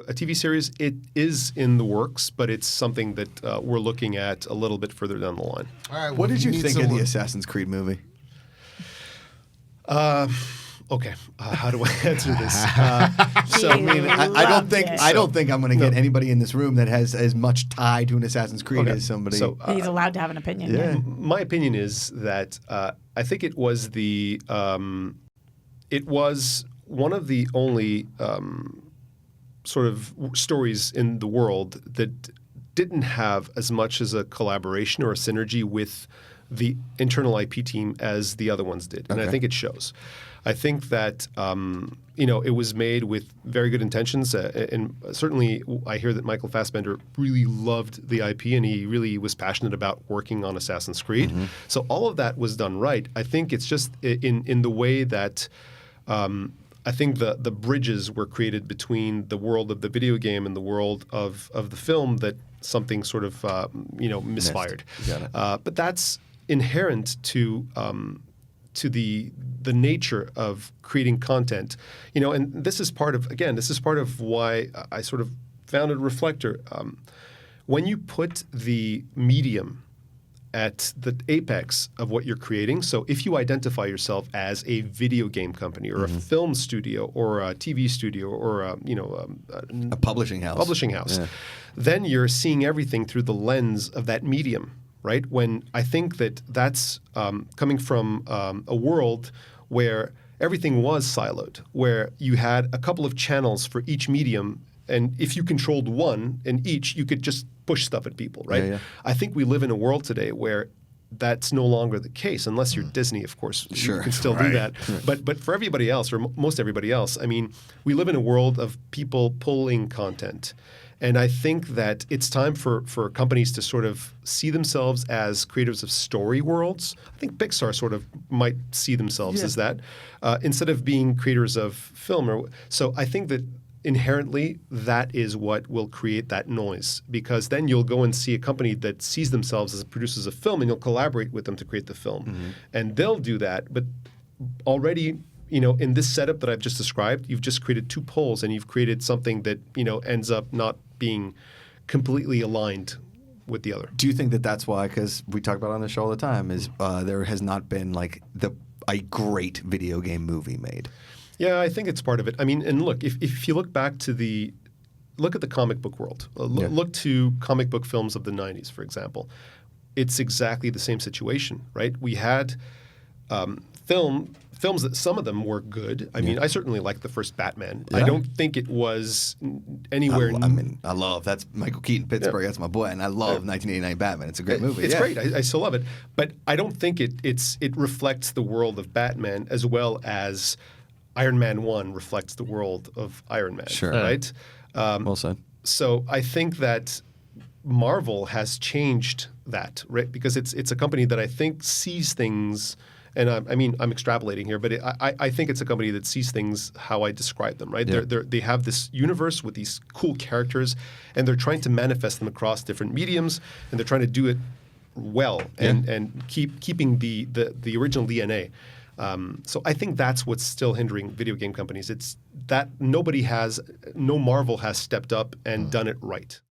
A TV series, it is in the works, but it's something that we're looking at a little bit further down the line. All right. What did you think of the Assassin's Creed movie? Okay, how do I answer this? I don't think I'm going to get anybody in this room that has as much tie to an Assassin's Creed as somebody. So, he's allowed to have an opinion. Yeah. My opinion is that I think it was it was one of the only sort of stories in the world that didn't have as much as a collaboration or a synergy with the internal IP team as the other ones did. And I think it shows. I think that it was made with very good intentions, and certainly I hear that Michael Fassbender really loved the IP and he really was passionate about working on Assassin's Creed. Mm-hmm. So all of that was done right. I think it's just in the way that I think the bridges were created between the world of the video game and the world of the film that something sort of misfired. But that's inherent to the nature of creating content, and this is part of why I sort of founded Reflector. When you put the medium at the apex of what you're creating, so if you identify yourself as a video game company or a film studio or a TV studio or a publishing house, then you're seeing everything through the lens of that medium. Right? When I think that's coming from a world where everything was siloed, where you had a couple of channels for each medium, and if you controlled one in each, you could just push stuff at people, right? Yeah. I think we live in a world today where that's no longer the case, unless you're Disney, of course. Sure. You can still do that. But for everybody else, or most everybody else, I mean, we live in a world of people pulling content. And I think that it's time for companies to sort of see themselves as creators of story worlds. I think Pixar sort of might see themselves as that, instead of being creators of film. So I think that inherently that is what will create that noise, because then you'll go and see a company that sees themselves as producers of film and you'll collaborate with them to create the film. Mm-hmm. And they'll do that, but already in this setup that I've just described, you've just created two poles and you've created something that, ends up not being completely aligned with the other. Do you think that that's why, because we talk about it on the show all the time, is there has not been a great video game movie made? Yeah, I think it's part of it. I mean, and look, if you look back to look at the comic book world, look to comic book films of the 90s, for example, it's exactly the same situation, right? We had films that some of them were good. I mean, I certainly liked the first Batman. I don't think it was anywhere. I love that's Michael Keaton, Pittsburgh. That's my boy, and I love 1989 Batman. It's a great movie. It's great. I still love it, but I don't think it reflects the world of Batman as well as Iron Man 1 reflects the world of Iron Man. Sure. Right. Well said. So I think that Marvel has changed that, right? Because it's a company that I think sees things. And I'm extrapolating here, but I think it's a company that sees things how I describe them, right? Yeah. They have this universe with these cool characters, and they're trying to manifest them across different mediums, and they're trying to do it well and keeping the original DNA. So I think that's what's still hindering video game companies. It's that no Marvel has stepped up and done it right.